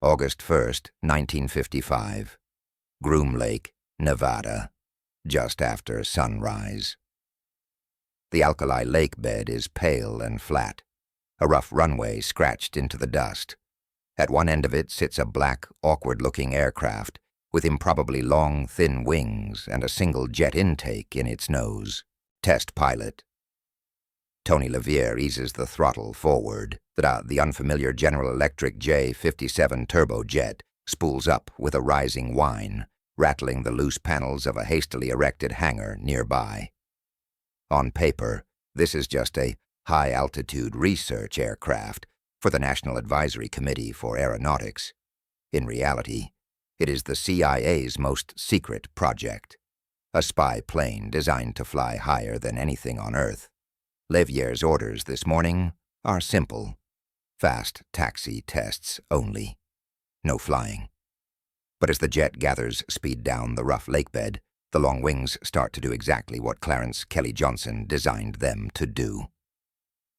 August 1st, 1955. Groom Lake, Nevada, just after sunrise. The alkali lake bed is pale and flat, a rough runway scratched into the dust. At one end of it sits a black, awkward-looking aircraft with improbably long, thin wings and a single jet intake in its nose. Test pilot. Tony Levier eases the throttle forward. The unfamiliar General Electric J-57 turbojet spools up with a rising whine, rattling the loose panels of a hastily erected hangar nearby. On paper, this is just a high-altitude research aircraft for the National Advisory Committee for Aeronautics. In reality, it is the CIA's most secret project, a spy plane designed to fly higher than anything on Earth. Levier's orders this morning are simple. Fast taxi tests only. No flying. But as the jet gathers speed down the rough lakebed, the long wings start to do exactly what Clarence Kelly Johnson designed them to do.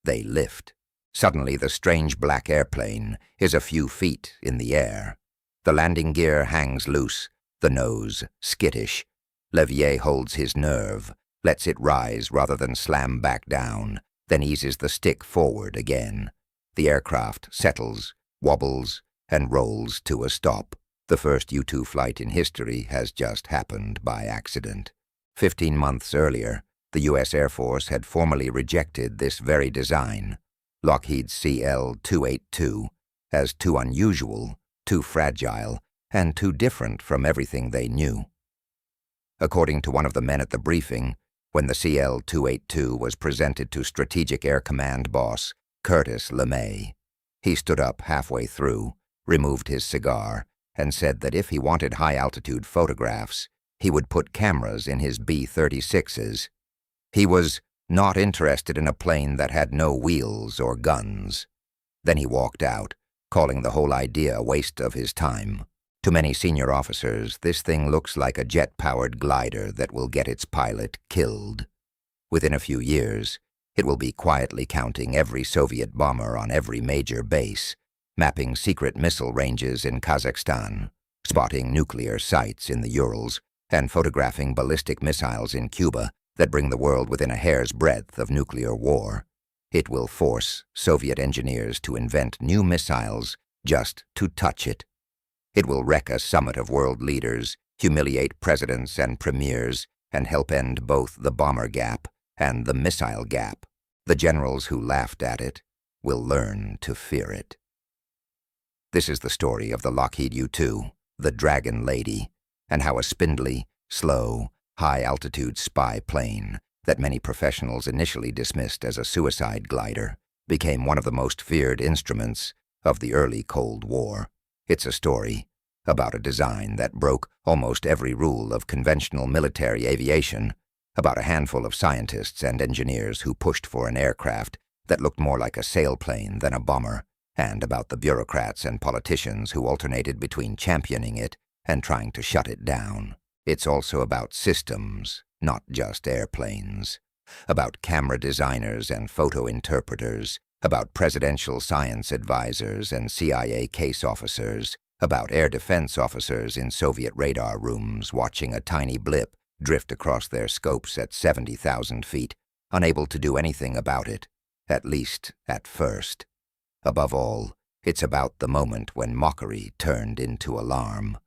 They lift. Suddenly, the strange black airplane is a few feet in the air. The landing gear hangs loose, the nose skittish. Levier holds his nerve, lets it rise rather than slam back down, then eases the stick forward again. The aircraft settles, wobbles, and rolls to a stop. The first U-2 flight in history has just happened by accident. 15 months earlier, the U.S. Air Force had formally rejected this very design, Lockheed's CL-282, as too unusual, too fragile, and too different from everything they knew. According to one of the men at the briefing, when the CL-282 was presented to Strategic Air Command boss Curtis LeMay, he stood up halfway through, removed his cigar, and said that if he wanted high-altitude photographs, he would put cameras in his B-36s. He was not interested in a plane that had no wheels or guns. Then he walked out, calling the whole idea a waste of his time. To many senior officers, this thing looks like a jet-powered glider that will get its pilot killed. Within a few years, it will be quietly counting every Soviet bomber on every major base, mapping secret missile ranges in Kazakhstan, spotting nuclear sites in the Urals, and photographing ballistic missiles in Cuba that bring the world within a hair's breadth of nuclear war. It will force Soviet engineers to invent new missiles just to touch it. It will wreck a summit of world leaders, humiliate presidents and premiers, and help end both the bomber gap and the missile gap. The generals who laughed at it will learn to fear it. This is the story of the Lockheed U-2, the Dragon Lady, and how a spindly, slow, high-altitude spy plane that many professionals initially dismissed as a suicide glider became one of the most feared instruments of the early Cold War. It's a story about a design that broke almost every rule of conventional military aviation, about a handful of scientists and engineers who pushed for an aircraft that looked more like a sailplane than a bomber, and about the bureaucrats and politicians who alternated between championing it and trying to shut it down. It's also about systems, not just airplanes, about camera designers and photo interpreters, about presidential science advisors and CIA case officers, about air defense officers in Soviet radar rooms watching a tiny blip drift across their scopes at 70,000 feet, unable to do anything about it, at least at first. Above all, it's about the moment when mockery turned into alarm,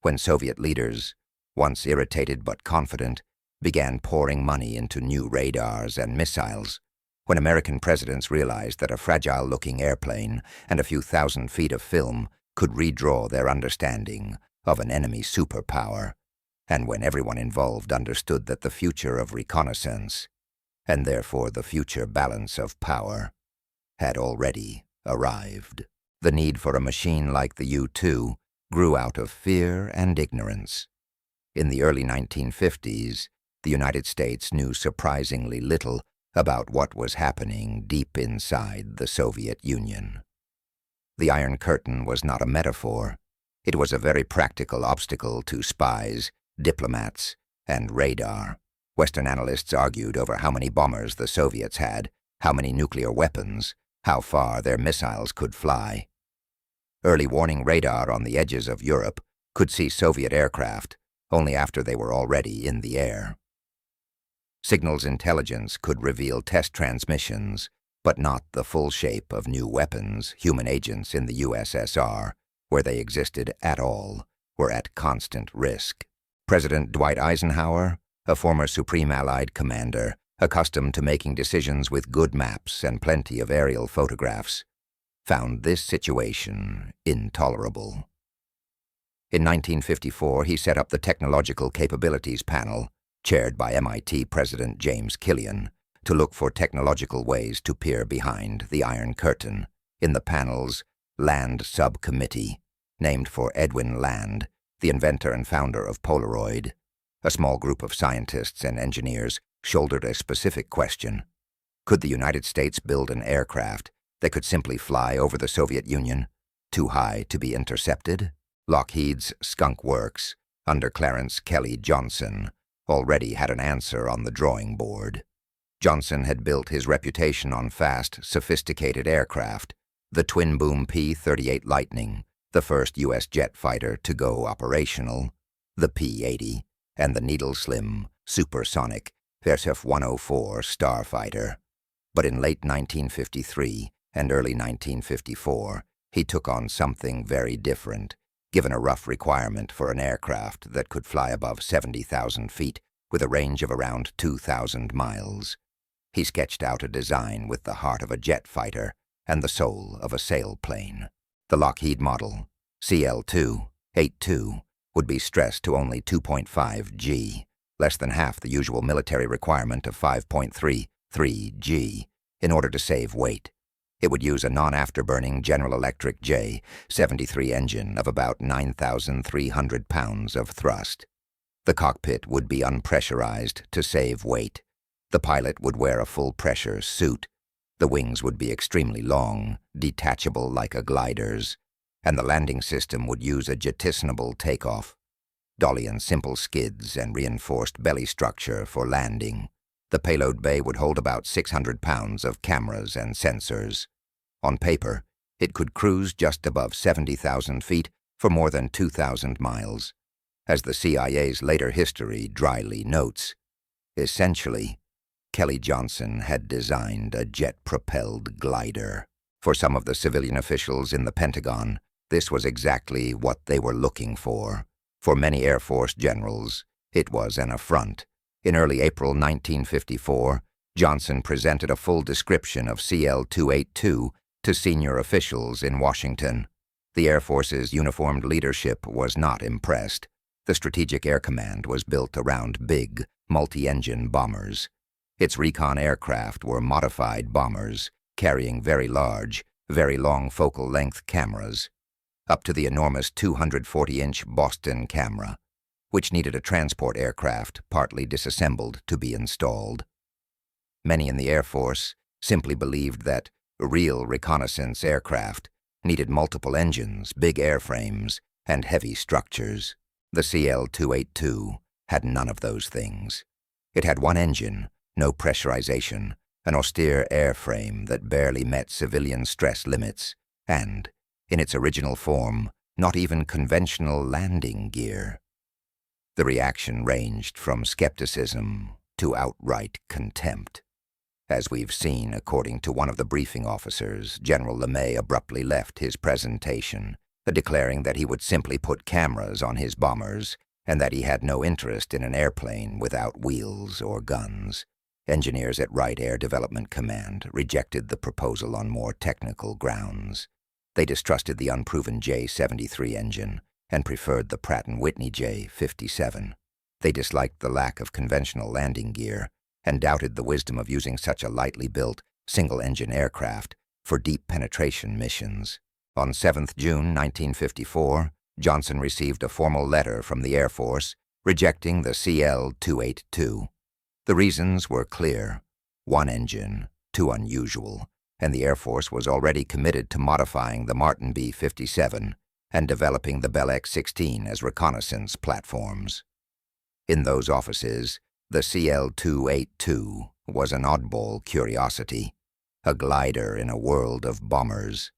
when Soviet leaders, once irritated but confident, began pouring money into new radars and missiles, when American presidents realized that a fragile-looking airplane and a few thousand feet of film could redraw their understanding of an enemy superpower, and when everyone involved understood that the future of reconnaissance, and therefore the future balance of power, had already arrived. The need for a machine like the U-2 grew out of fear and ignorance. In the early 1950s, the United States knew surprisingly little about what was happening deep inside the Soviet Union. The Iron Curtain was not a metaphor. It was a very practical obstacle to spies, diplomats, and radar. Western analysts argued over how many bombers the Soviets had, how many nuclear weapons, how far their missiles could fly. Early warning radar on the edges of Europe could see Soviet aircraft only after they were already in the air. Signals intelligence could reveal test transmissions, but not the full shape of new weapons. Human agents in the USSR, where they existed at all, were at constant risk. President Dwight Eisenhower, a former Supreme Allied commander, accustomed to making decisions with good maps and plenty of aerial photographs, found this situation intolerable. In 1954, he set up the Technological Capabilities Panel, chaired by MIT President James Killian, to look for technological ways to peer behind the Iron Curtain. In the panel's Land Subcommittee, named for Edwin Land, the inventor and founder of Polaroid, a small group of scientists and engineers shouldered a specific question. Could the United States build an aircraft that could simply fly over the Soviet Union, too high to be intercepted? Lockheed's Skunk Works, under Clarence Kelly Johnson, already had an answer on the drawing board. Johnson had built his reputation on fast, sophisticated aircraft, the twin-boom P-38 Lightning, the first U.S. jet fighter to go operational, the P-80, and the needle-slim, supersonic Versef-104 Starfighter. But in late 1953 and early 1954, he took on something very different, given a rough requirement for an aircraft that could fly above 70,000 feet with a range of around 2,000 miles. He sketched out a design with the heart of a jet fighter and the soul of a sailplane. The Lockheed model, CL-2-82, would be stressed to only 2.5 G, less than half the usual military requirement of 5.33 G, in order to save weight. It would use a non-afterburning General Electric J-73 engine of about 9,300 pounds of thrust. The cockpit would be unpressurized to save weight. The pilot would wear a full-pressure suit. The wings would be extremely long, detachable like a glider's, and the landing system would use a jettisonable takeoff, dolly and simple skids and reinforced belly structure for landing. The payload bay would hold about 600 pounds of cameras and sensors. On paper, it could cruise just above 70,000 feet for more than 2,000 miles. As the CIA's later history dryly notes, essentially, Kelly Johnson had designed a jet-propelled glider. For some of the civilian officials in the Pentagon, this was exactly what they were looking for. For many Air Force generals, it was an affront. In early April 1954, Johnson presented a full description of CL-282 to senior officials in Washington. The Air Force's uniformed leadership was not impressed. The Strategic Air Command was built around big, multi-engine bombers. Its recon aircraft were modified bombers, carrying very large, very long focal length cameras, up to the enormous 240-inch Boston camera, which needed a transport aircraft partly disassembled to be installed. Many in the Air Force simply believed that real reconnaissance aircraft needed multiple engines, big airframes, and heavy structures. The CL-282 had none of those things. It had one engine, no pressurization, an austere airframe that barely met civilian stress limits, and, in its original form, not even conventional landing gear. The reaction ranged from skepticism to outright contempt. As we've seen, according to one of the briefing officers, General LeMay abruptly left his presentation, declaring that he would simply put cameras on his bombers and that he had no interest in an airplane without wheels or guns. Engineers at Wright Air Development Command rejected the proposal on more technical grounds. They distrusted the unproven J-73 engine and preferred the Pratt & Whitney J-57. They disliked the lack of conventional landing gear and doubted the wisdom of using such a lightly built, single-engine aircraft for deep penetration missions. On 7th June 1954, Johnson received a formal letter from the Air Force rejecting the CL-282. The reasons were clear: one engine, too unusual, and the Air Force was already committed to modifying the Martin B-57 and developing the Bell X-16 as reconnaissance platforms. In those offices, the CL-282 was an oddball curiosity, a glider in a world of bombers.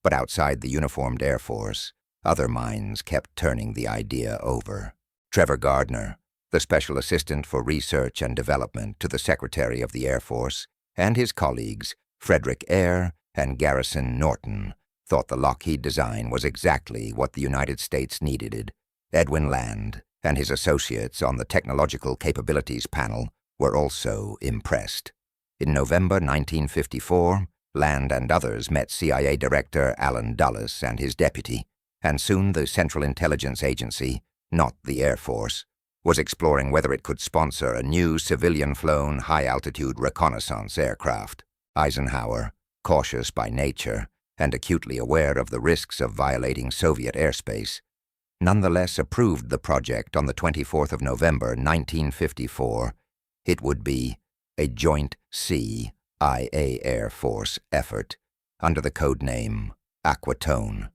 But outside the uniformed Air Force, other minds kept turning the idea over. Trevor Gardner, the Special Assistant for Research and Development to the Secretary of the Air Force, and his colleagues, Frederick Eyre and Garrison Norton, thought the Lockheed design was exactly what the United States needed. Edwin Land and his associates on the Technological Capabilities Panel were also impressed. In November 1954, Land and others met CIA Director Allen Dulles and his deputy, and soon the Central Intelligence Agency, not the Air Force, was exploring whether it could sponsor a new civilian-flown high-altitude reconnaissance aircraft. Eisenhower, cautious by nature and acutely aware of the risks of violating Soviet airspace, nonetheless approved the project on the 24th of November 1954. It would be a joint CIA Air Force effort under the code name Aquatone.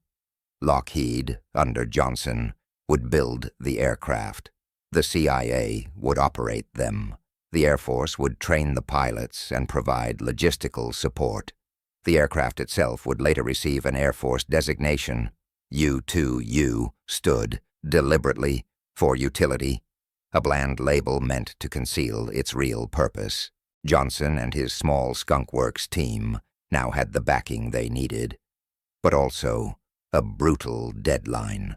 Lockheed, under Johnson, would build the aircraft. The CIA would operate them. The Air Force would train the pilots and provide logistical support. The aircraft itself would later receive an Air Force designation. U-2 stood, deliberately, for utility, a bland label meant to conceal its real purpose. Johnson and his small Skunk Works team now had the backing they needed, but also a brutal deadline.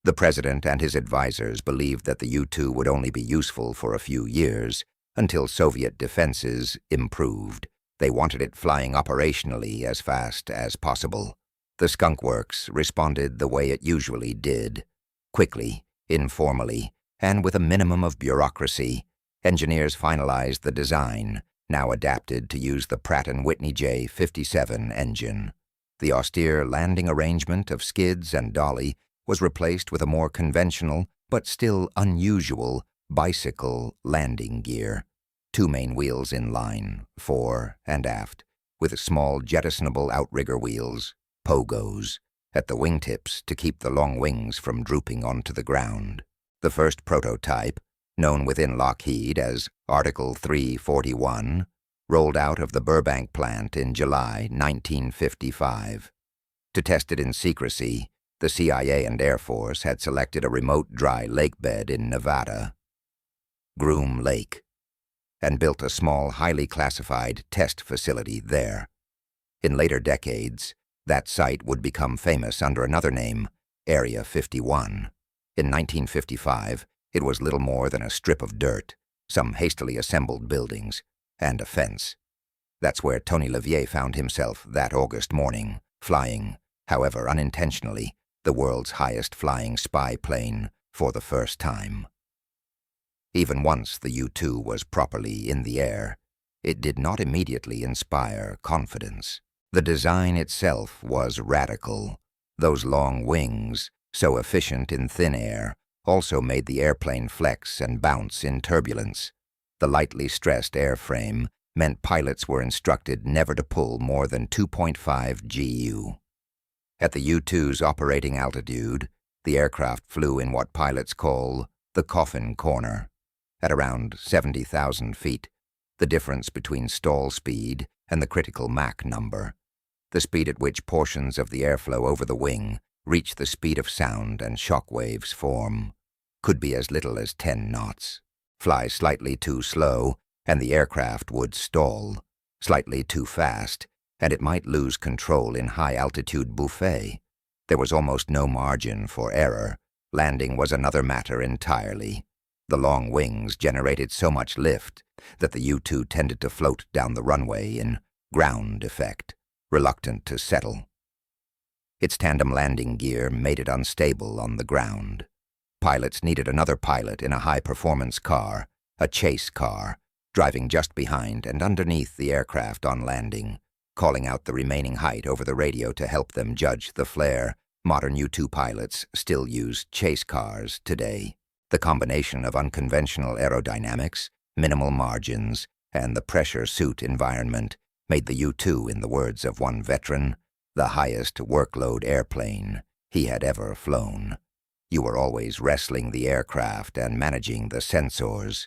The President and his advisors believed that the U-2 would only be useful for a few years until Soviet defenses improved. They wanted it flying operationally as fast as possible. The Skunk Works responded the way it usually did, quickly, informally, and with a minimum of bureaucracy. Engineers finalized the design, now adapted to use the Pratt & Whitney J57 engine. The austere landing arrangement of skids and dolly was replaced with a more conventional, but still unusual, bicycle landing gear. 2 main wheels in line, fore and aft, with small jettisonable outrigger wheels, pogos, at the wingtips to keep the long wings from drooping onto the ground. The first prototype, known within Lockheed as Article 341, rolled out of the Burbank plant in July 1955. To test it in secrecy, the CIA and Air Force had selected a remote dry lake bed in Nevada, Groom Lake, and built a small, highly classified test facility there. In later decades, that site would become famous under another name, Area 51. In 1955, it was little more than a strip of dirt, some hastily assembled buildings, and a fence. That's where Tony LaVie found himself that August morning, flying, however unintentionally, the world's highest flying spy plane for the first time. Even once the U-2 was properly in the air, it did not immediately inspire confidence. The design itself was radical. Those long wings, so efficient in thin air, also made the airplane flex and bounce in turbulence. The lightly stressed airframe meant pilots were instructed never to pull more than 2.5 GU. At the U-2's operating altitude, the aircraft flew in what pilots call the coffin corner. At around 70,000 feet, the difference between stall speed and the critical Mach number, the speed at which portions of the airflow over the wing reach the speed of sound and shock waves form, could be as little as 10 knots. Fly slightly too slow, and the aircraft would stall. Slightly too fast, and it might lose control in high-altitude buffet. There was almost no margin for error. Landing was another matter entirely. The long wings generated so much lift that the U-2 tended to float down the runway in ground effect, reluctant to settle. Its tandem landing gear made it unstable on the ground. Pilots needed another pilot in a high-performance car, a chase car, driving just behind and underneath the aircraft on landing, calling out the remaining height over the radio to help them judge the flare. Modern U-2 pilots still use chase cars today. The combination of unconventional aerodynamics, minimal margins, and the pressure suit environment made the U-2, in the words of one veteran, the highest workload airplane he had ever flown. You were always wrestling the aircraft and managing the sensors.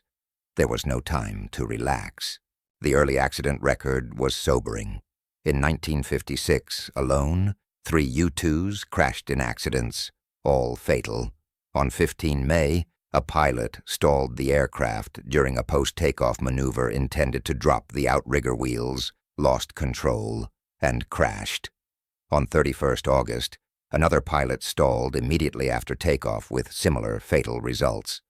There was no time to relax. The early accident record was sobering. In 1956, alone, 3 U-2s crashed in accidents, all fatal. On 15 May, a pilot stalled the aircraft during a post-takeoff maneuver intended to drop the outrigger wheels, lost control, and crashed. On 31st August, another pilot stalled immediately after takeoff with similar fatal results.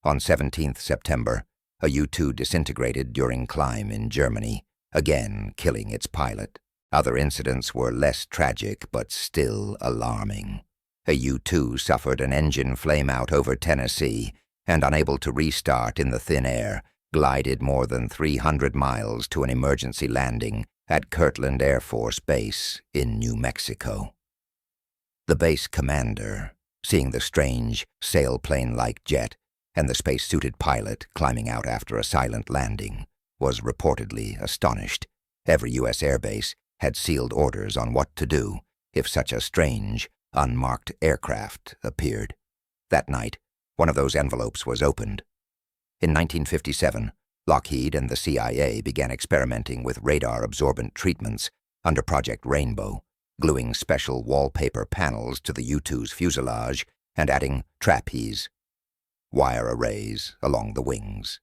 On 17th September, a U-2 disintegrated during climb in Germany, again killing its pilot. Other incidents were less tragic but still alarming. A U-2 suffered an engine flameout over Tennessee and, unable to restart in the thin air, glided more than 300 miles to an emergency landing at Kirtland Air Force Base in New Mexico. The base commander, seeing the strange, sailplane-like jet and the space-suited pilot climbing out after a silent landing, was reportedly astonished. Every U.S. airbase had sealed orders on what to do if such a strange, unmarked aircraft appeared. That night, one of those envelopes was opened. In 1957, Lockheed and the CIA began experimenting with radar-absorbent treatments under Project Rainbow, gluing special wallpaper panels to the U-2's fuselage and adding trapeze, wire arrays along the wings.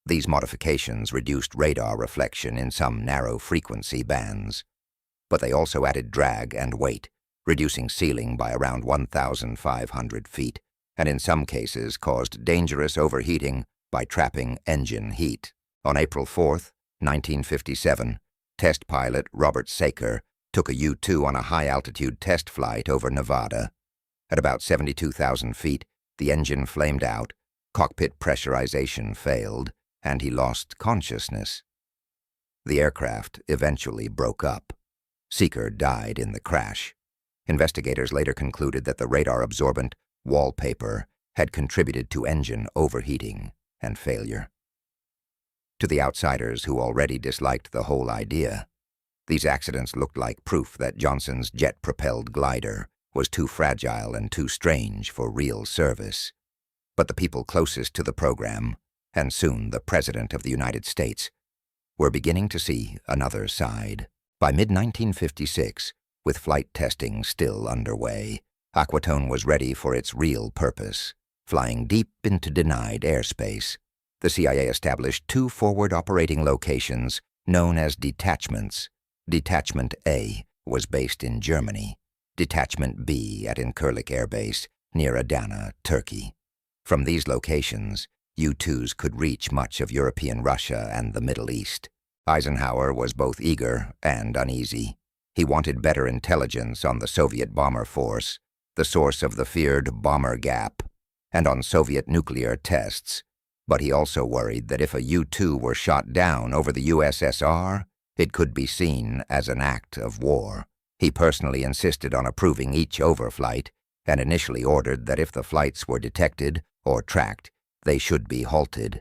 These modifications reduced radar reflection in some narrow frequency bands, but they also added drag and weight, reducing ceiling by around 1,500 feet, and in some cases caused dangerous overheating by trapping engine heat. On April 4, 1957, test pilot Robert Saker took a U-2 on a high-altitude test flight over Nevada. At about 72,000 feet, the engine flamed out, cockpit pressurization failed, and he lost consciousness. The aircraft eventually broke up. Saker died in the crash. Investigators later concluded that the radar-absorbent wallpaper had contributed to engine overheating and failure. To the outsiders who already disliked the whole idea, these accidents looked like proof that Johnson's jet-propelled glider was too fragile and too strange for real service. But the people closest to the program, and soon the President of the United States, were beginning to see another side. By mid-1956, with flight testing still underway, Aquatone was ready for its real purpose, flying deep into denied airspace. The CIA established 2 forward operating locations known as detachments. Detachment A was based in Germany, Detachment B at Incirlik Air Base near Adana, Turkey. From these locations, U-2s could reach much of European Russia and the Middle East. Eisenhower was both eager and uneasy. He wanted better intelligence on the Soviet bomber force, the source of the feared bomber gap, and on Soviet nuclear tests. But he also worried that if a U-2 were shot down over the USSR, it could be seen as an act of war. He personally insisted on approving each overflight and initially ordered that if the flights were detected or tracked, they should be halted.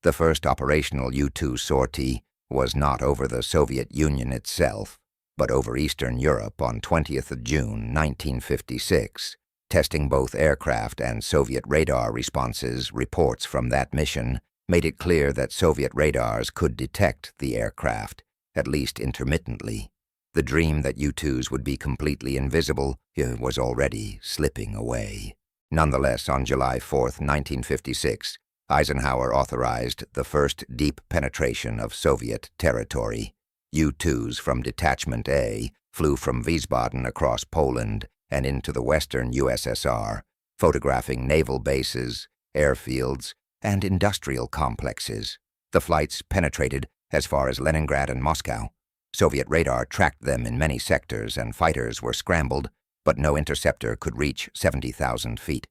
The first operational U-2 sortie was not over the Soviet Union itself, but over Eastern Europe on 20th of June, 1956. Testing both aircraft and Soviet radar responses, reports from that mission made it clear that Soviet radars could detect the aircraft, at least intermittently. The dream that U-2s would be completely invisible was already slipping away. Nonetheless, on July 4, 1956, Eisenhower authorized the first deep penetration of Soviet territory. U-2s from Detachment A flew from Wiesbaden across Poland and into the western USSR, photographing naval bases, airfields, and industrial complexes. The flights penetrated as far as Leningrad and Moscow. Soviet radar tracked them in many sectors and fighters were scrambled, but no interceptor could reach 70,000 feet.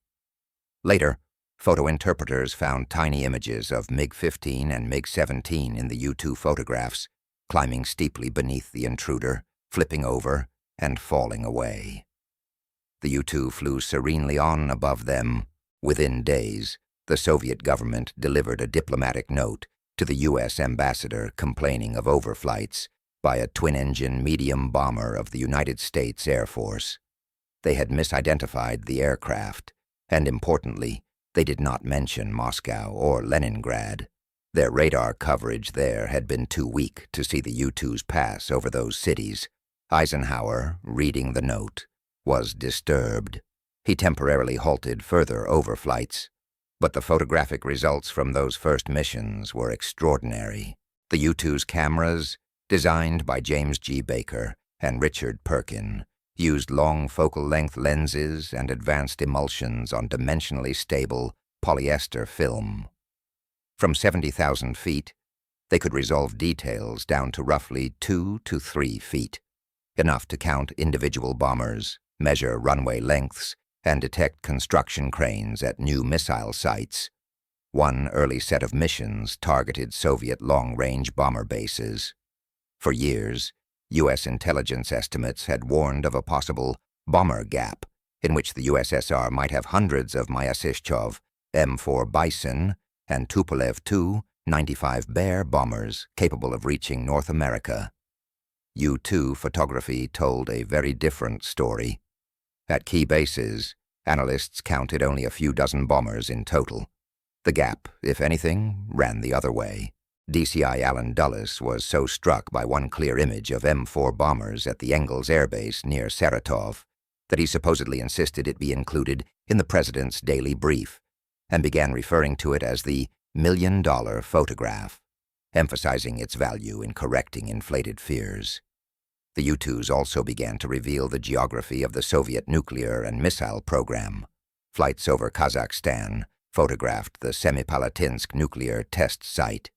Later, photo interpreters found tiny images of MiG-15 and MiG-17 in the U-2 photographs, climbing steeply beneath the intruder, flipping over, and falling away. The U-2 flew serenely on above them. Within days, the Soviet government delivered a diplomatic note to the U.S. ambassador complaining of overflights by a twin-engine medium bomber of the United States Air Force. They had misidentified the aircraft, and importantly, they did not mention Moscow or Leningrad. Their radar coverage there had been too weak to see the U-2s pass over those cities. Eisenhower, reading the note, was disturbed. He temporarily halted further overflights, but the photographic results from those first missions were extraordinary. The U-2's cameras, designed by James G. Baker and Richard Perkin, used long focal length lenses and advanced emulsions on dimensionally stable polyester film. From 70,000 feet, they could resolve details down to roughly 2 to 3 feet, enough to count individual bombers, measure runway lengths, and detect construction cranes at new missile sites. One early set of missions targeted Soviet long-range bomber bases. For years, U.S. intelligence estimates had warned of a possible bomber gap in which the USSR might have hundreds of Myasishchov M4 Bison and Tupolev Tu-95 Bear bombers capable of reaching North America. U-2 photography told a very different story. At key bases, analysts counted only a few dozen bombers in total. The gap, if anything, ran the other way. DCI Allen Dulles was so struck by one clear image of M4 bombers at the Engels Air Base near Saratov that he supposedly insisted it be included in the president's daily brief and began referring to it as the $1 million photograph, emphasizing its value in correcting inflated fears. The U-2s also began to reveal the geography of the Soviet nuclear and missile program. Flights over Kazakhstan photographed the Semipalatinsk nuclear test site.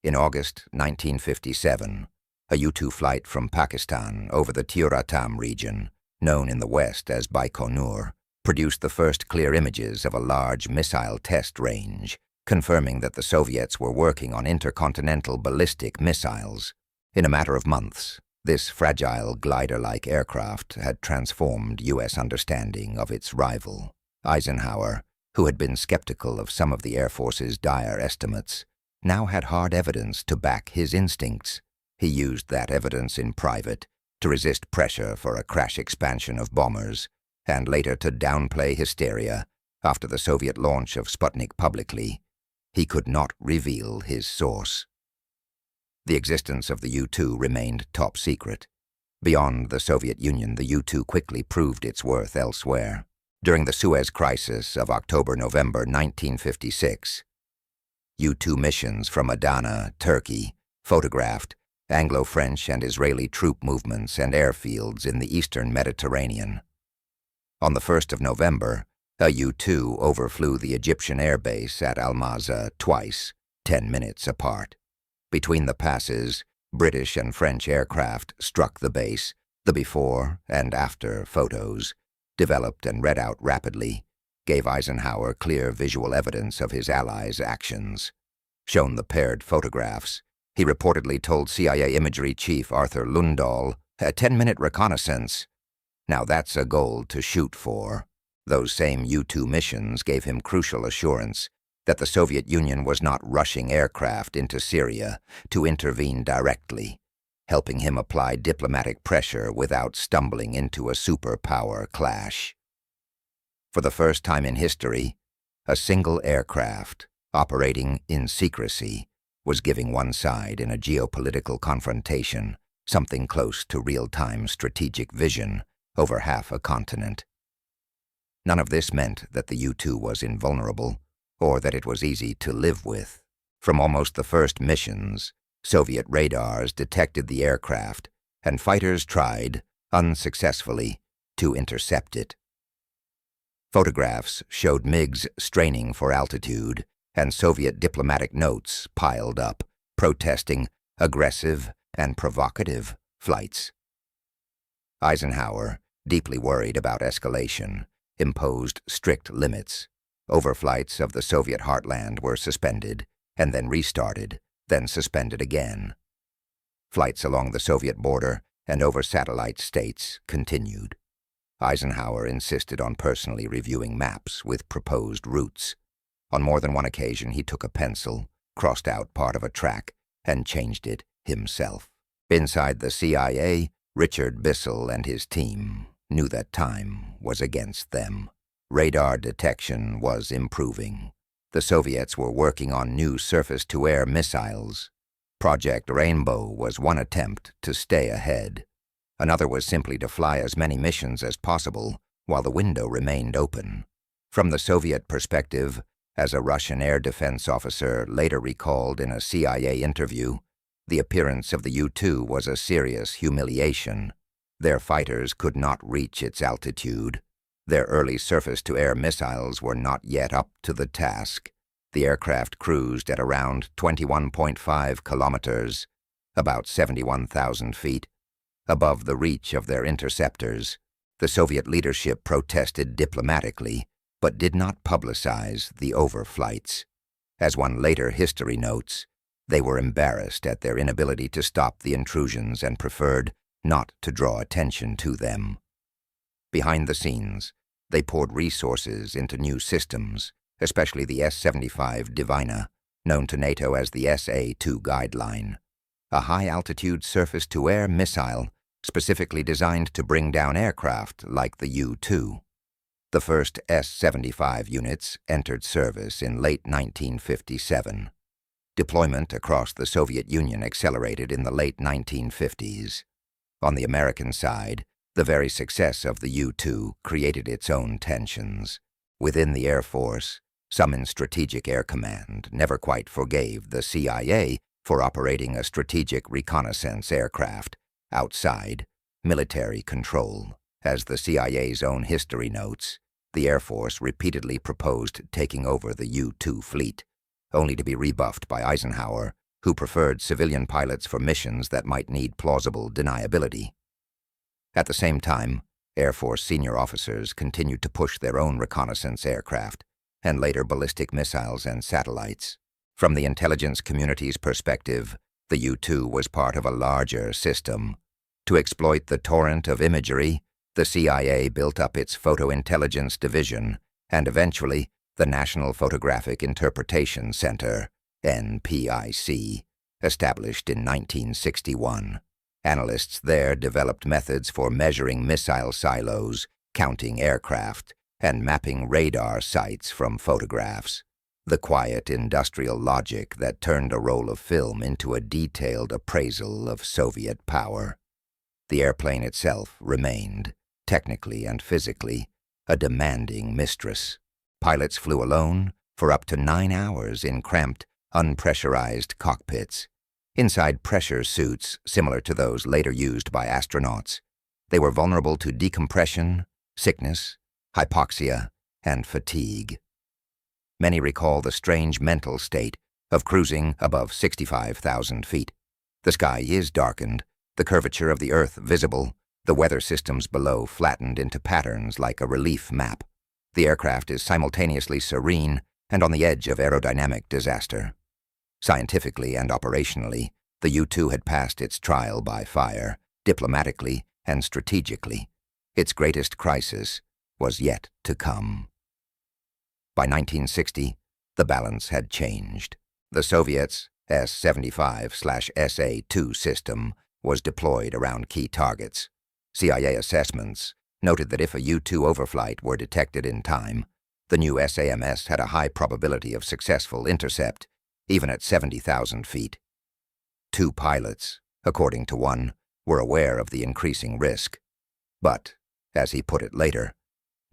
In August 1957, a U-2 flight from Pakistan over the Tyuratam region, known in the West as Baikonur, produced the first clear images of a large missile test range, confirming that the Soviets were working on intercontinental ballistic missiles. In a matter of months, this fragile glider-like aircraft had transformed U.S. understanding of its rival. Eisenhower, who had been skeptical of some of the Air Force's dire estimates, now had hard evidence to back his instincts. He used that evidence in private to resist pressure for a crash expansion of bombers, and later to downplay hysteria after the Soviet launch of Sputnik publicly. He could not reveal his source. The existence of the U-2 remained top secret. Beyond the Soviet Union, the U-2 quickly proved its worth elsewhere. During the Suez Crisis of October-November 1956, U-2 missions from Adana, Turkey, photographed Anglo-French and Israeli troop movements and airfields in the eastern Mediterranean. On the 1st of November, a U-2 overflew the Egyptian air base at Almaza twice, 10 minutes apart. Between the passes, British and French aircraft struck the base. The before and after photos, developed and read out rapidly, gave Eisenhower clear visual evidence of his allies' actions. Shown the paired photographs, he reportedly told CIA imagery chief Arthur Lundahl, "A 10-minute reconnaissance. Now that's a goal to shoot for." Those same U-2 missions gave him crucial assurance that the Soviet Union was not rushing aircraft into Syria to intervene directly, helping him apply diplomatic pressure without stumbling into a superpower clash. For the first time in history, a single aircraft, operating in secrecy, was giving one side in a geopolitical confrontation something close to real-time strategic vision over half a continent. None of this meant that the U-2 was invulnerable, or that it was easy to live with. From almost the first missions, Soviet radars detected the aircraft, and fighters tried, unsuccessfully, to intercept it. Photographs showed MiGs straining for altitude, and Soviet diplomatic notes piled up, protesting aggressive and provocative flights. Eisenhower, deeply worried about escalation, imposed strict limits. Overflights of the Soviet heartland were suspended, and then restarted, then suspended again. Flights along the Soviet border and over satellite states continued. Eisenhower insisted on personally reviewing maps with proposed routes. On more than one occasion, he took a pencil, crossed out part of a track, and changed it himself. Inside the CIA, Richard Bissell and his team knew that time was against them. Radar detection was improving. the Soviets were working on new surface-to-air missiles. Project Rainbow was one attempt to stay ahead. Another was simply to fly as many missions as possible while the window remained open. From the Soviet perspective, as a Russian air defense officer later recalled in a CIA interview, the appearance of the U-2 was a serious humiliation. Their fighters could not reach its altitude. Their early surface-to-air missiles were not yet up to the task. The aircraft cruised at around 21.5 kilometers, about 71,000 feet, above the reach of their interceptors. The Soviet leadership protested diplomatically, but did not publicize the overflights. As one later history notes, they were embarrassed at their inability to stop the intrusions and preferred not to draw attention to them. Behind the scenes, they poured resources into new systems, especially the S-75 Divina, known to NATO as the SA-2 guideline, a high-altitude surface-to-air missile specifically designed to bring down aircraft like the U-2. The first S-75 units entered service in late 1957. Deployment across the Soviet Union accelerated in the late 1950s. On the American side, the very success of the U-2 created its own tensions. Within the Air Force, some in Strategic Air Command never quite forgave the CIA for operating a strategic reconnaissance aircraft outside military control. As the CIA's own history notes, the Air Force repeatedly proposed taking over the U-2 fleet, only to be rebuffed by Eisenhower, who preferred civilian pilots for missions that might need plausible deniability. At the same time, Air Force senior officers continued to push their own reconnaissance aircraft, and later ballistic missiles and satellites. From the intelligence community's perspective, the U-2 was part of a larger system. To exploit the torrent of imagery, the CIA built up its Photo Intelligence Division, and eventually the National Photographic Interpretation Center, NPIC, established in 1961. Analysts there developed methods for measuring missile silos, counting aircraft, and mapping radar sites from photographs. The quiet industrial logic that turned a roll of film into a detailed appraisal of Soviet power. The airplane itself remained, technically and physically, a demanding mistress. Pilots flew alone for up to 9 hours in cramped, unpressurized cockpits. Inside pressure suits similar to those later used by astronauts, they were vulnerable to decompression, sickness, hypoxia, and fatigue. Many recall the strange mental state of cruising above 65,000 feet. The sky is darkened, the curvature of the Earth visible, the weather systems below flattened into patterns like a relief map. The aircraft is simultaneously serene and on the edge of aerodynamic disaster. Scientifically and operationally, the U-2 had passed its trial by fire, diplomatically and strategically. Its greatest crisis was yet to come. By 1960, the balance had changed. The Soviets' S-75/SA-2 system was deployed around key targets. CIA assessments noted that if a U-2 overflight were detected in time, the new SAMS had a high probability of successful intercept, even at 70,000 feet. 2 pilots, according to one, were aware of the increasing risk. But, as he put it later,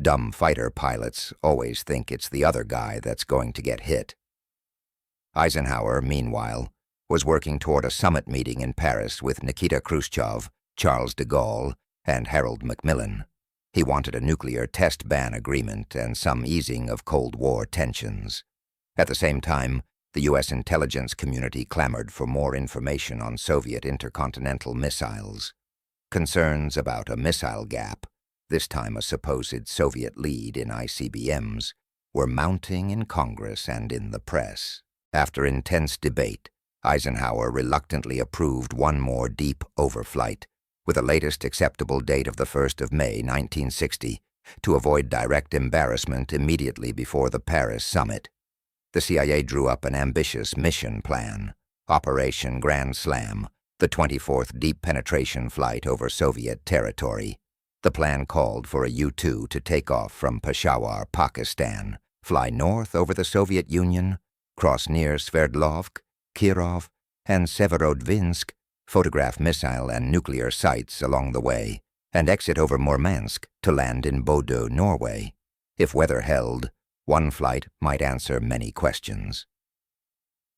dumb fighter pilots always think it's the other guy that's going to get hit. Eisenhower, meanwhile, was working toward a summit meeting in Paris with Nikita Khrushchev, Charles de Gaulle, and Harold Macmillan. He wanted a nuclear test ban agreement and some easing of Cold War tensions. At the same time, the U.S. intelligence community clamored for more information on Soviet intercontinental missiles. Concerns about a missile gap, this time a supposed Soviet lead in ICBMs, were mounting in Congress and in the press. After intense debate, Eisenhower reluctantly approved one more deep overflight, with a latest acceptable date of the 1st of May 1960, to avoid direct embarrassment immediately before the Paris summit. The CIA drew up an ambitious mission plan, Operation Grand Slam, the 24th deep penetration flight over Soviet territory. The plan called for a U-2 to take off from Peshawar, Pakistan, fly north over the Soviet Union, cross near Sverdlovsk, Kirov, and Severodvinsk, photograph missile and nuclear sites along the way, and exit over Murmansk to land in Bodø, Norway. If weather held, one flight might answer many questions.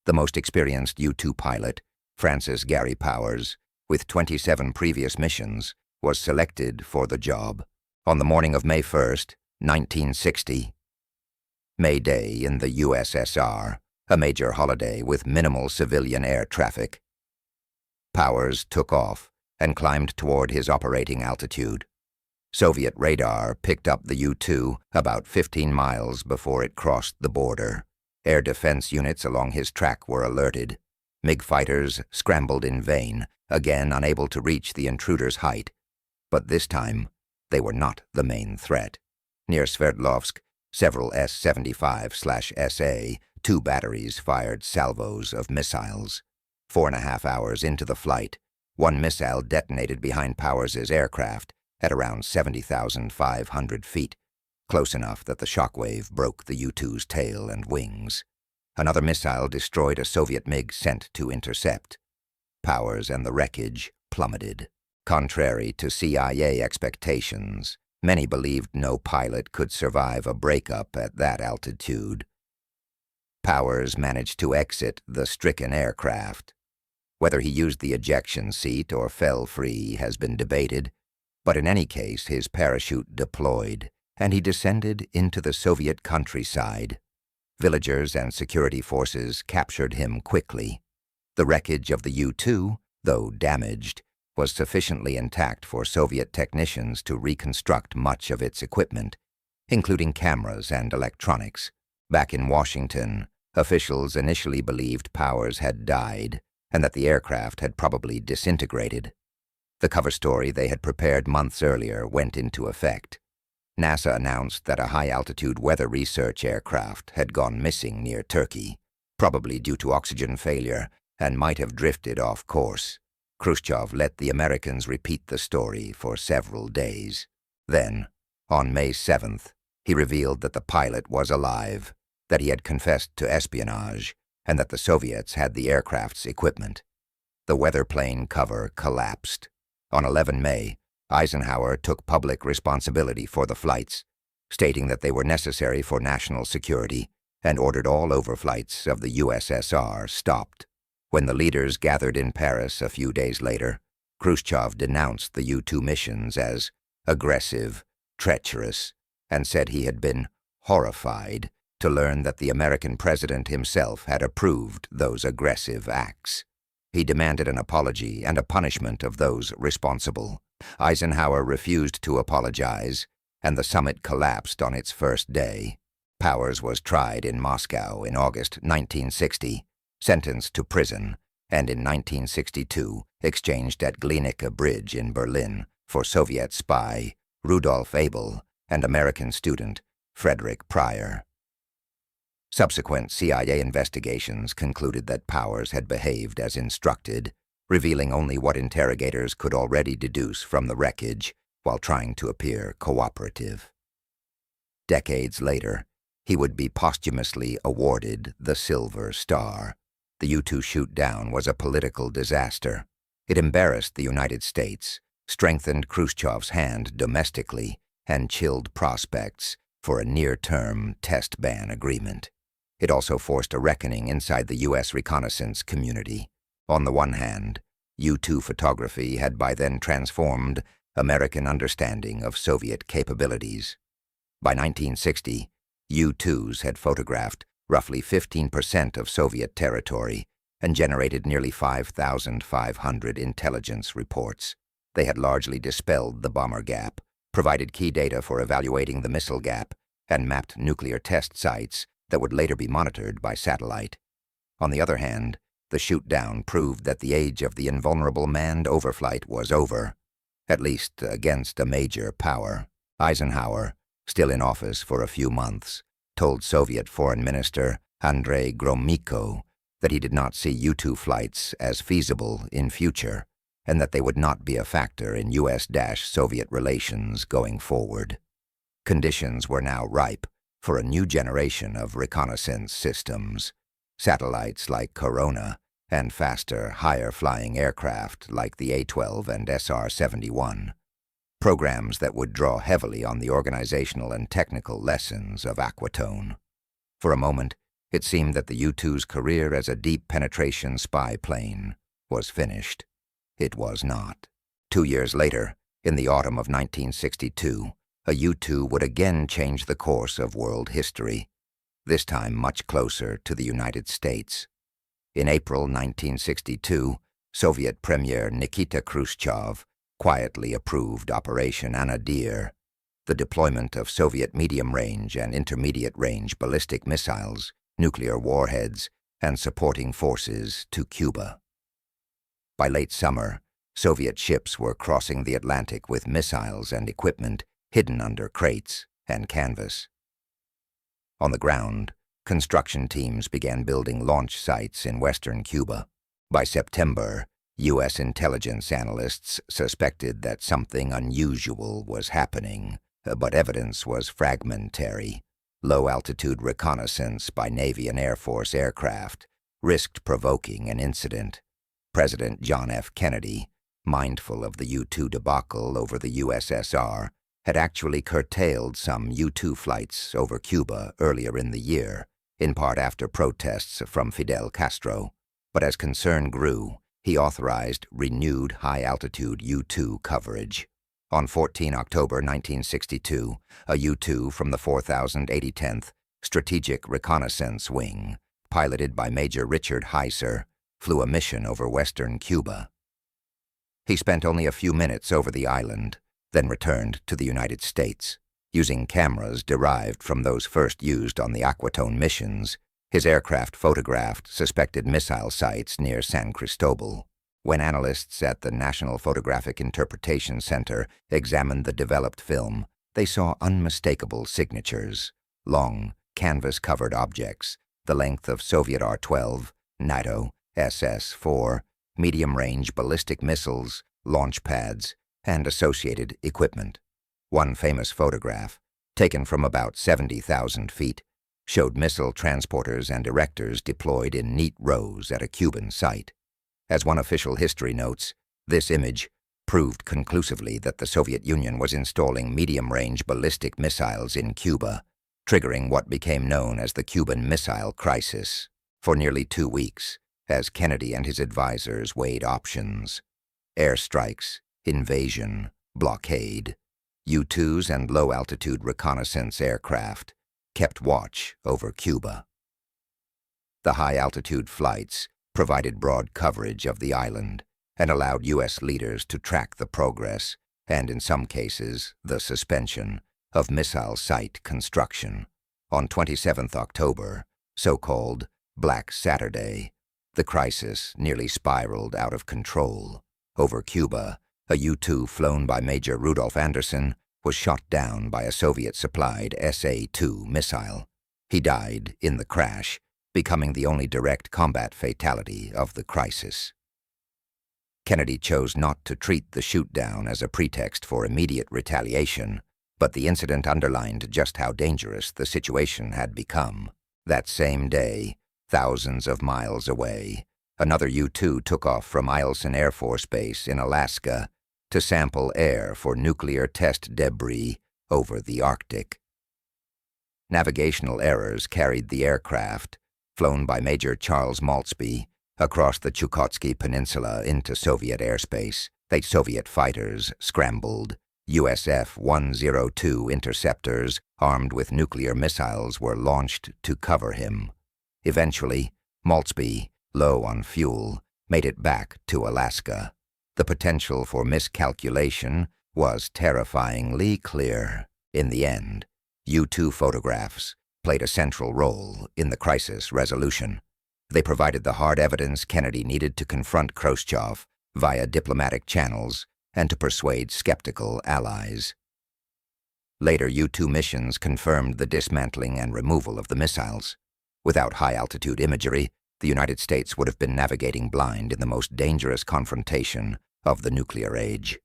The most experienced U-2 pilot, Francis Gary Powers, with 27 previous missions, was selected for the job. On the morning of May 1st, 1960, May Day in the USSR, a major holiday with minimal civilian air traffic, Powers took off and climbed toward his operating altitude. Soviet radar picked up the U-2 about 15 miles before it crossed the border. Air defense units along his track were alerted. MiG fighters scrambled in vain, again unable to reach the intruder's height. But this time, they were not the main threat. Near Sverdlovsk, several S-75/SA, 2 batteries fired salvos of missiles. 4.5 hours into the flight, one missile detonated behind Powers' aircraft at around 70,500 feet, close enough that the shockwave broke the U-2's tail and wings. Another missile destroyed a Soviet MiG sent to intercept. Powers and the wreckage plummeted. Contrary to CIA expectations, many believed no pilot could survive a breakup at that altitude. Powers managed to exit the stricken aircraft. Whether he used the ejection seat or fell free has been debated, but in any case his parachute deployed, and he descended into the Soviet countryside. Villagers and security forces captured him quickly. The wreckage of the U-2, though damaged, was sufficiently intact for Soviet technicians to reconstruct much of its equipment, including cameras and electronics. Back in Washington, officials initially believed Powers had died and that the aircraft had probably disintegrated. The cover story they had prepared months earlier went into effect. NASA announced that a high-altitude weather research aircraft had gone missing near Turkey, probably due to oxygen failure, and might have drifted off course. Khrushchev let the Americans repeat the story for several days. Then, on May 7th, he revealed that the pilot was alive, that he had confessed to espionage, and that the Soviets had the aircraft's equipment. The weather plane cover collapsed. On 11 May, Eisenhower took public responsibility for the flights, stating that they were necessary for national security, and ordered all overflights of the USSR stopped. When the leaders gathered in Paris a few days later, Khrushchev denounced the U-2 missions as aggressive, treacherous, and said he had been horrified to learn that the American president himself had approved those aggressive acts. He demanded an apology and a punishment of those responsible. Eisenhower refused to apologize, and the summit collapsed on its first day. Powers was tried in Moscow in August 1960, sentenced to prison, and in 1962 exchanged at Glienicke Bridge in Berlin for Soviet spy Rudolf Abel and American student Frederick Pryor. Subsequent CIA investigations concluded that Powers had behaved as instructed, revealing only what interrogators could already deduce from the wreckage while trying to appear cooperative. Decades later, he would be posthumously awarded the Silver Star. The U-2 shoot-down was a political disaster. It embarrassed the United States, strengthened Khrushchev's hand domestically, and chilled prospects for a near-term test ban agreement. It also forced a reckoning inside the U.S. reconnaissance community. On the one hand, U-2 photography had by then transformed American understanding of Soviet capabilities. By 1960, U-2s had photographed roughly 15% of Soviet territory and generated nearly 5,500 intelligence reports. They had largely dispelled the bomber gap, provided key data for evaluating the missile gap, and mapped nuclear test sites that would later be monitored by satellite. On the other hand, the shoot-down proved that the age of the invulnerable manned overflight was over, at least against a major power. Eisenhower, still in office for a few months, told Soviet Foreign Minister Andrei Gromyko that he did not see U-2 flights as feasible in future, and that they would not be a factor in U.S.-Soviet relations going forward. Conditions were now ripe for a new generation of reconnaissance systems, satellites like Corona, and faster, higher-flying aircraft like the A-12 and SR-71, programs that would draw heavily on the organizational and technical lessons of Aquatone. For a moment, it seemed that the U-2's career as a deep penetration spy plane was finished. It was not. 2 years later, in the autumn of 1962, a U-2 would again change the course of world history, this time much closer to the United States. In April 1962, Soviet Premier Nikita Khrushchev quietly approved Operation Anadir, the deployment of Soviet medium-range and intermediate-range ballistic missiles, nuclear warheads, and supporting forces to Cuba. By late summer, Soviet ships were crossing the Atlantic with missiles and equipment hidden under crates and canvas. On the ground, construction teams began building launch sites in western Cuba. By September, U.S. intelligence analysts suspected that something unusual was happening, but evidence was fragmentary. Low-altitude reconnaissance by Navy and Air Force aircraft risked provoking an incident. President John F. Kennedy, mindful of the U-2 debacle over the USSR, had actually curtailed some U-2 flights over Cuba earlier in the year, in part after protests from Fidel Castro. But as concern grew, he authorized renewed high-altitude U-2 coverage. On 14 October 1962, a U-2 from the 4080th Strategic Reconnaissance Wing, piloted by Major Richard Heiser, flew a mission over western Cuba. He spent only a few minutes over the island, then returned to the United States. Using cameras derived from those first used on the Aquatone missions, his aircraft photographed suspected missile sites near San Cristobal. When analysts at the National Photographic Interpretation Center examined the developed film, they saw unmistakable signatures, long, canvas-covered objects, the length of Soviet R-12, NATO, SS-4, medium-range ballistic missiles, launch pads, and associated equipment. One famous photograph, taken from about 70,000 feet, showed missile transporters and erectors deployed in neat rows at a Cuban site. As one official history notes, this image proved conclusively that the Soviet Union was installing medium-range ballistic missiles in Cuba, triggering what became known as the Cuban Missile Crisis. For nearly 2 weeks, as Kennedy and his advisors weighed options: airstrikes, invasion, blockade, U-2s and low-altitude reconnaissance aircraft kept watch over Cuba. The high-altitude flights provided broad coverage of the island and allowed U.S. leaders to track the progress and, in some cases, the suspension of missile site construction. On 27 October, so-called Black Saturday, the crisis nearly spiraled out of control. Over Cuba, a U-2 flown by Major Rudolf Anderson was shot down by a Soviet-supplied SA-2 missile. He died in the crash, becoming the only direct combat fatality of the crisis. Kennedy chose not to treat the shootdown as a pretext for immediate retaliation, but the incident underlined just how dangerous the situation had become. That same day, thousands of miles away, another U-2 took off from Eielson Air Force Base in Alaska to sample air for nuclear test debris over the Arctic. Navigational errors carried the aircraft, flown by Major Charles Maltzby, across the Chukotsky Peninsula into Soviet airspace. Soviet fighters scrambled. USF-102 interceptors, armed with nuclear missiles, were launched to cover him. Eventually, Maltzby, low on fuel, made it back to Alaska. The potential for miscalculation was terrifyingly clear. In the end, U-2 photographs played a central role in the crisis resolution. They provided the hard evidence Kennedy needed to confront Khrushchev via diplomatic channels and to persuade skeptical allies. Later U-2 missions confirmed the dismantling and removal of the missiles. Without high-altitude imagery, the United States would have been navigating blind in the most dangerous confrontation of the nuclear age.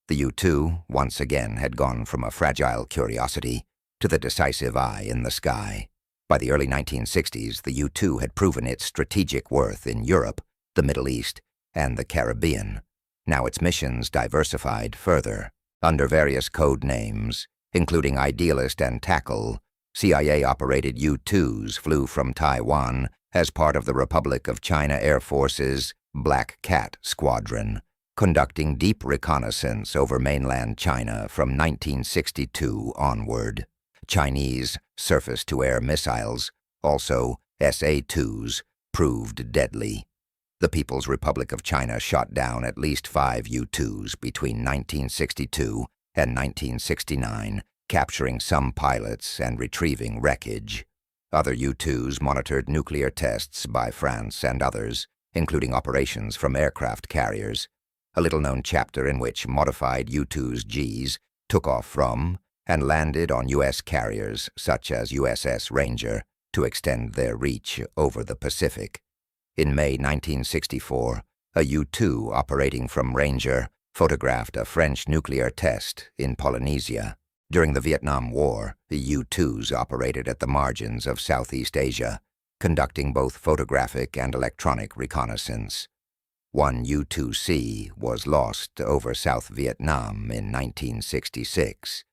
The U-2, once again, had gone from a fragile curiosity to the decisive eye in the sky. By the early 1960s, the U-2 had proven its strategic worth in Europe, the Middle East, and the Caribbean. Now its missions diversified further. Under various code names, including Idealist and Tackle, CIA-operated U-2s flew from Taiwan as part of the Republic of China Air Force's Black Cat Squadron, conducting deep reconnaissance over mainland China from 1962 onward. Chinese surface-to-air missiles, also SA-2s, proved deadly. The People's Republic of China shot down at least 5 U-2s between 1962 and 1969, capturing some pilots and retrieving wreckage. Other U-2s monitored nuclear tests by France and others, including operations from aircraft carriers, a little-known chapter in which modified U-2's Gs took off from and landed on U.S. carriers such as USS Ranger to extend their reach over the Pacific. In May 1964, a U-2 operating from Ranger photographed a French nuclear test in Polynesia. During the Vietnam War, the U-2s operated at the margins of Southeast Asia, conducting both photographic and electronic reconnaissance. One U-2C was lost over South Vietnam in 1966,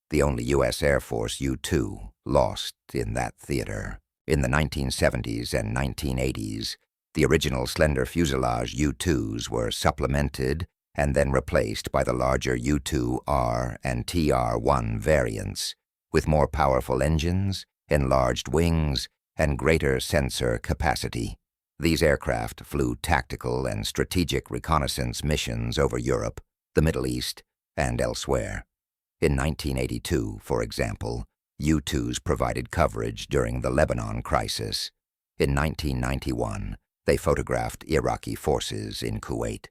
the only U.S. Air Force U-2 lost in that theater. In the 1970s and 1980s, the original slender fuselage U-2s were supplemented and then replaced by the larger U-2R and TR-1 variants, with more powerful engines, enlarged wings, and greater sensor capacity. These aircraft flew tactical and strategic reconnaissance missions over Europe, the Middle East, and elsewhere. In 1982, for example, U-2s provided coverage during the Lebanon crisis. In 1991, they photographed Iraqi forces in Kuwait.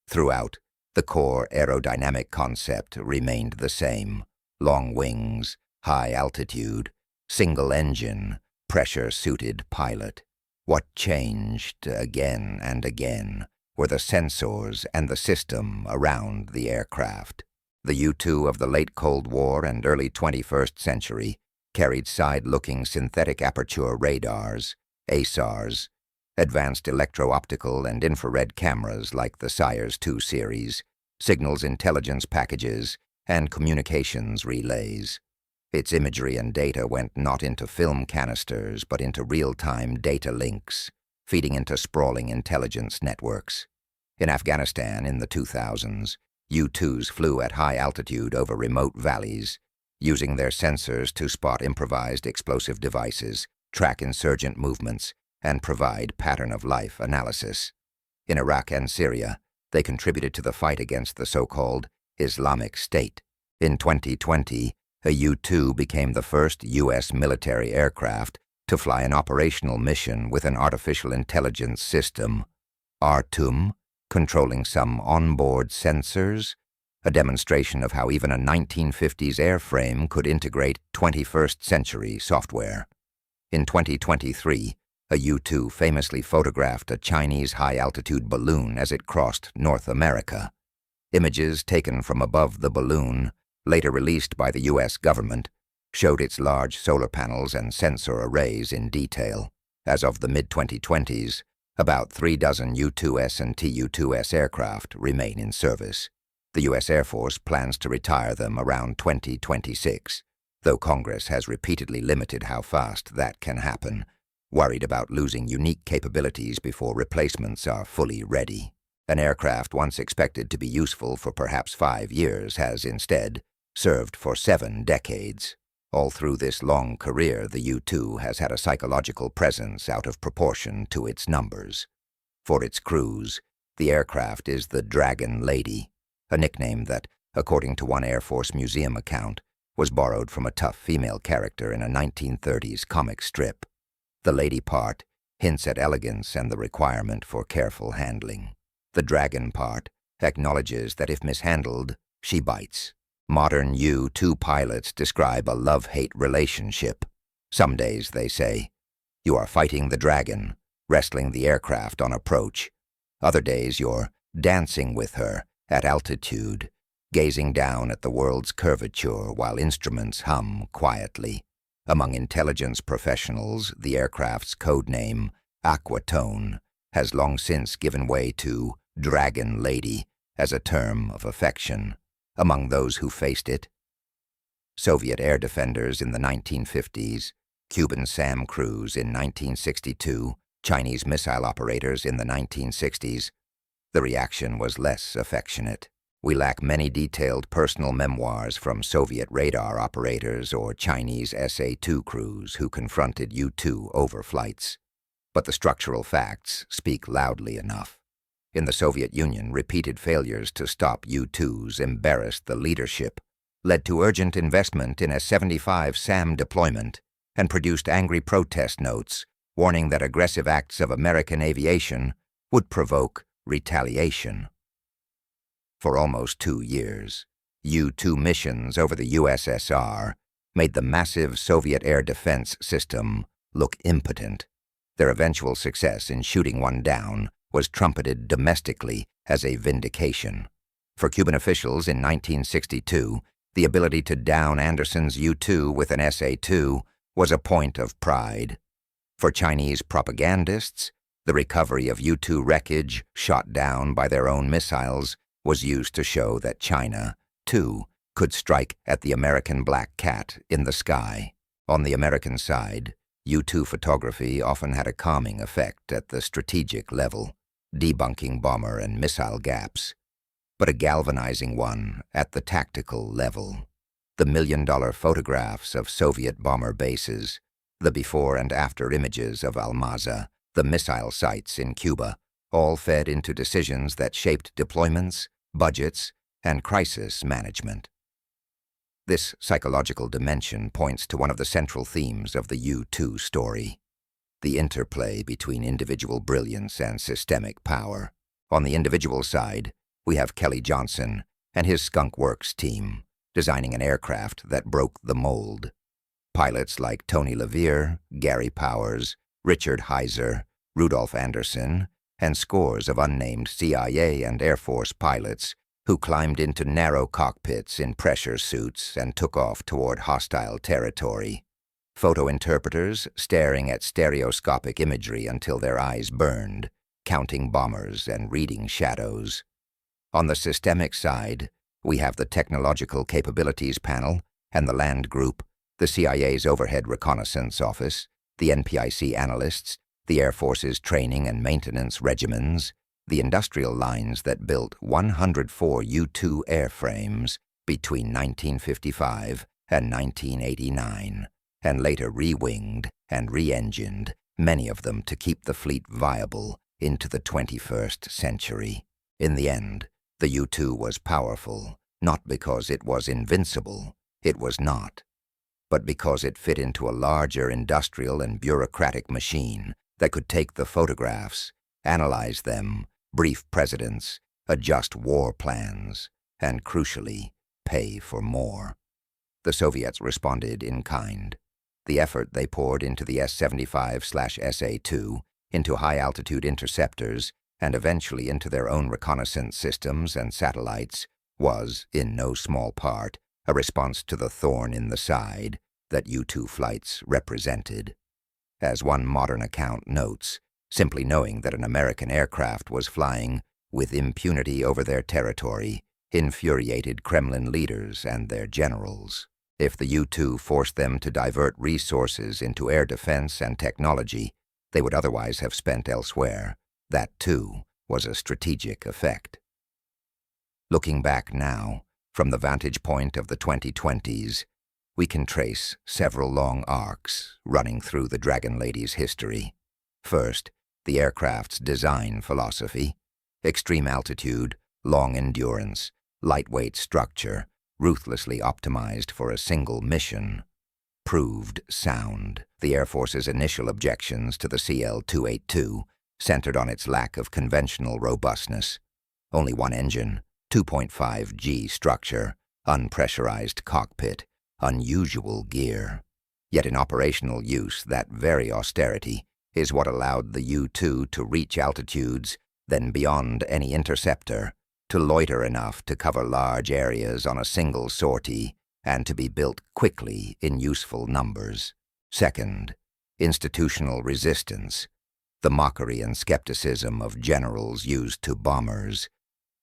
Throughout, the core aerodynamic concept remained the same: long wings, high altitude, single engine, pressure-suited pilot. What changed again and again were the sensors and the system around the aircraft. The U-2 of the late Cold War and early 21st century carried side-looking synthetic aperture radars, ASARs, advanced electro-optical and infrared cameras like the Sires II series, signals intelligence packages, and communications relays. Its imagery and data went not into film canisters but into real-time data links, feeding into sprawling intelligence networks. In Afghanistan in the 2000s, U-2s flew at high altitude over remote valleys, using their sensors to spot improvised explosive devices, track insurgent movements, and provide pattern-of-life analysis. In Iraq and Syria, they contributed to the fight against the so-called Islamic State. In 2020, a U-2 became the first U.S. military aircraft to fly an operational mission with an artificial intelligence system, ARTUM, controlling some onboard sensors, a demonstration of how even a 1950s airframe could integrate 21st century software. In 2023, a U-2 famously photographed a Chinese high-altitude balloon as it crossed North America. Images taken from above the balloon, later released by the U.S. government, showed its large solar panels and sensor arrays in detail. As of the mid-2020s, about 3 dozen U-2S and Tu-2S aircraft remain in service. The U.S. Air Force plans to retire them around 2026, though Congress has repeatedly limited how fast that can happen, worried about losing unique capabilities before replacements are fully ready. An aircraft once expected to be useful for perhaps 5 years has instead served for 7 decades. All through this long career, the U-2 has had a psychological presence out of proportion to its numbers. For its crews, the aircraft is the Dragon Lady, a nickname that, according to one Air Force Museum account, was borrowed from a tough female character in a 1930s comic strip. The lady part hints at elegance and the requirement for careful handling. The dragon part acknowledges that if mishandled, she bites. Modern U-2 pilots describe a love-hate relationship. Some days, they say, you are fighting the dragon, wrestling the aircraft on approach. Other days, you're dancing with her at altitude, gazing down at the world's curvature while instruments hum quietly. Among intelligence professionals, the aircraft's code name, Aquatone, has long since given way to Dragon Lady as a term of affection among those who faced it. Soviet air defenders in the 1950s, Cuban SAM crews in 1962, Chinese missile operators in the 1960s, the reaction was less affectionate. We lack many detailed personal memoirs from Soviet radar operators or Chinese SA-2 crews who confronted U-2 overflights. But the structural facts speak loudly enough. In the Soviet Union, repeated failures to stop U-2s embarrassed the leadership, led to urgent investment in a 75 SAM deployment, and produced angry protest notes warning that aggressive acts of American aviation would provoke retaliation. For almost 2 years, U-2 missions over the USSR made the massive Soviet air defense system look impotent. Their eventual success in shooting one down was trumpeted domestically as a vindication. For Cuban officials in 1962, the ability to down Anderson's U-2 with an SA-2 was a point of pride. For Chinese propagandists, the recovery of U-2 wreckage shot down by their own missiles was used to show that China, too, could strike at the American black cat in the sky. On the American side, U-2 photography often had a calming effect at the strategic level, debunking bomber and missile gaps, but a galvanizing one at the tactical level. The million-dollar photographs of Soviet bomber bases, the before and after images of Almaza, the missile sites in Cuba, all fed into decisions that shaped deployments, budgets, and crisis management. This psychological dimension points to one of the central themes of the U-2 story, the interplay between individual brilliance and systemic power. On the individual side, we have Kelly Johnson and his Skunk Works team, designing an aircraft that broke the mold. Pilots like Tony LeVere, Gary Powers, Richard Heiser, Rudolph Anderson, and scores of unnamed CIA and Air Force pilots who climbed into narrow cockpits in pressure suits and took off toward hostile territory. Photo interpreters staring at stereoscopic imagery until their eyes burned, counting bombers and reading shadows. On the systemic side, we have the Technological Capabilities Panel and the Land Group, the CIA's Overhead Reconnaissance Office, the NPIC analysts, the Air Force's training and maintenance regimens, the industrial lines that built 104 U-2 airframes between 1955 and 1989, and later re-winged and re-engined, many of them to keep the fleet viable into the 21st century. In the end, the U-2 was powerful, not because it was invincible, it was not, but because it fit into a larger industrial and bureaucratic machine that could take the photographs, analyze them, brief presidents, adjust war plans, and crucially, pay for more. The Soviets responded in kind. The effort they poured into the S-75/SA-2, into high-altitude interceptors, and eventually into their own reconnaissance systems and satellites was, in no small part, a response to the thorn in the side that U-2 flights represented. As one modern account notes, simply knowing that an American aircraft was flying with impunity over their territory infuriated Kremlin leaders and their generals. If the U-2 forced them to divert resources into air defense and technology they would otherwise have spent elsewhere, that, too, was a strategic effect. Looking back now, from the vantage point of the 2020s, we can trace several long arcs running through the Dragon Lady's history. First, the aircraft's design philosophy: extreme altitude, long endurance, lightweight structure, ruthlessly optimized for a single mission. Proved sound. The Air Force's initial objections to the CL-282 centered on its lack of conventional robustness. Only one engine, 2.5 G structure, unpressurized cockpit, unusual gear. Yet in operational use, that very austerity is what allowed the U-2 to reach altitudes then beyond any interceptor, to loiter enough to cover large areas on a single sortie, and to be built quickly in useful numbers. Second, institutional resistance, the mockery and skepticism of generals used to bombers,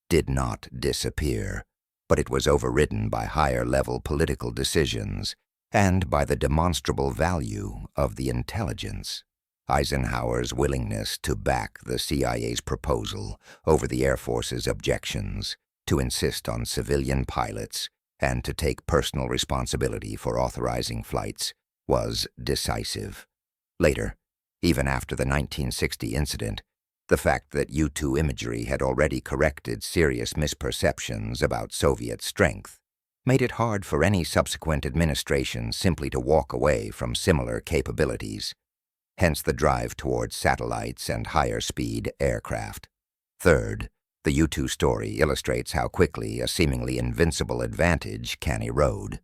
did not disappear, but it was overridden by higher-level political decisions and by the demonstrable value of the intelligence. Eisenhower's willingness to back the CIA's proposal over the Air Force's objections, to insist on civilian pilots, and to take personal responsibility for authorizing flights was decisive. Later, even after the 1960 incident, the fact that U-2 imagery had already corrected serious misperceptions about Soviet strength made it hard for any subsequent administration simply to walk away from similar capabilities, hence the drive towards satellites and higher-speed aircraft. Third, the U-2 story illustrates how quickly a seemingly invincible advantage can erode.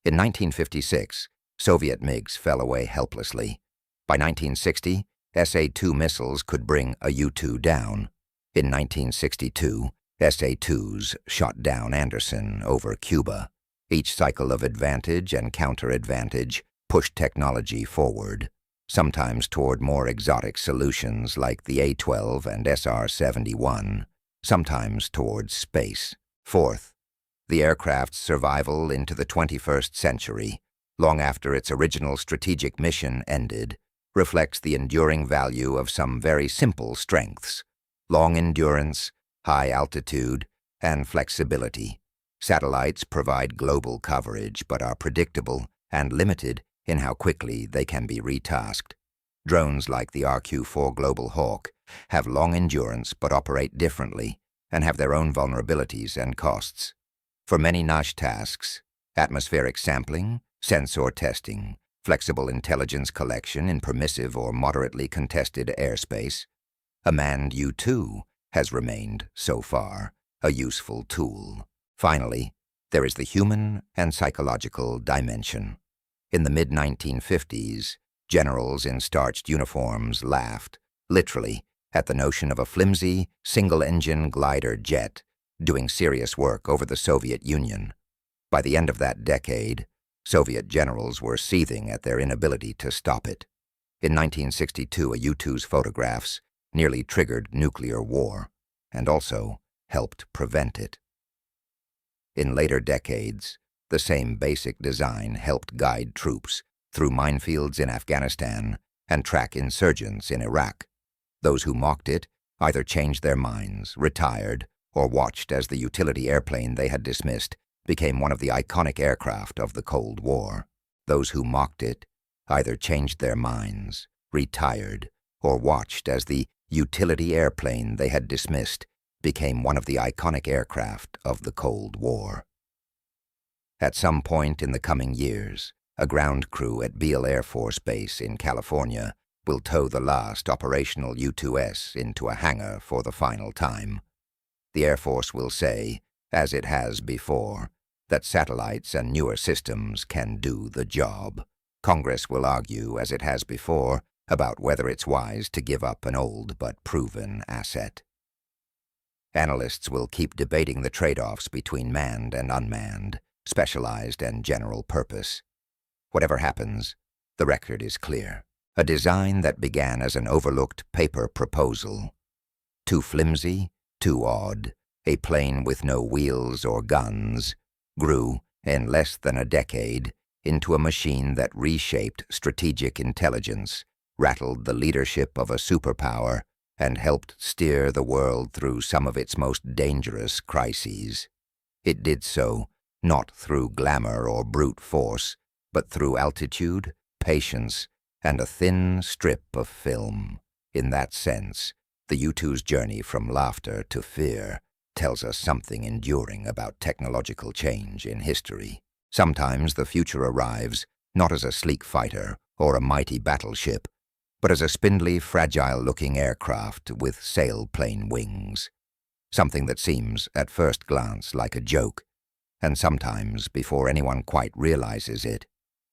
In 1956, Soviet MiGs fell away helplessly. By 1960, SA-2 missiles could bring a U-2 down. In 1962, SA-2s shot down Anderson over Cuba. Each cycle of advantage and counter-advantage pushed technology forward, sometimes toward more exotic solutions like the A-12 and SR-71, sometimes towards space. Fourth, the aircraft's survival into the 21st century, long after its original strategic mission ended, reflects the enduring value of some very simple strengths: long endurance, high altitude, and flexibility. Satellites provide global coverage but are predictable and limited in how quickly they can be retasked. Drones like the RQ-4 Global Hawk have long endurance but operate differently and have their own vulnerabilities and costs. For many niche tasks, atmospheric sampling, sensor testing, flexible intelligence collection in permissive or moderately contested airspace, a manned U-2 has remained, so far, a useful tool. Finally, there is the human and psychological dimension. In the mid-1950s, generals in starched uniforms laughed, literally, at the notion of a flimsy, single-engine glider jet doing serious work over the Soviet Union. By the end of that decade, Soviet generals were seething at their inability to stop it. In 1962, a U-2's photographs nearly triggered nuclear war, and also helped prevent it. In later decades, the same basic design helped guide troops through minefields in Afghanistan and track insurgents in Iraq. Those who mocked it either changed their minds, retired, or watched as the utility airplane they had dismissed became one of the iconic aircraft of the Cold War. Those who mocked it either changed their minds, retired, or watched as the utility airplane they had dismissed became one of the iconic aircraft of the Cold War. At some point in the coming years, a ground crew at Beale Air Force Base in California will tow the last operational U-2S into a hangar for the final time. The Air Force will say, as it has before, that satellites and newer systems can do the job. Congress will argue, as it has before, about whether it's wise to give up an old but proven asset. Analysts will keep debating the trade-offs between manned and unmanned, specialized and general purpose. Whatever happens, the record is clear. A design that began as an overlooked paper proposal, too flimsy, too odd, a plane with no wheels or guns, grew, in less than a decade, into a machine that reshaped strategic intelligence, rattled the leadership of a superpower, and helped steer the world through some of its most dangerous crises. It did so not through glamour or brute force, but through altitude, patience, and a thin strip of film. In that sense, the U-2's journey from laughter to fear tells us something enduring about technological change in history. Sometimes the future arrives not as a sleek fighter or a mighty battleship, but as a spindly, fragile-looking aircraft with sailplane wings. Something that seems, at first glance, like a joke, and sometimes, before anyone quite realizes it,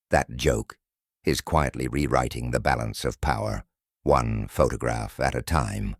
that joke is quietly rewriting the balance of power, one photograph at a time.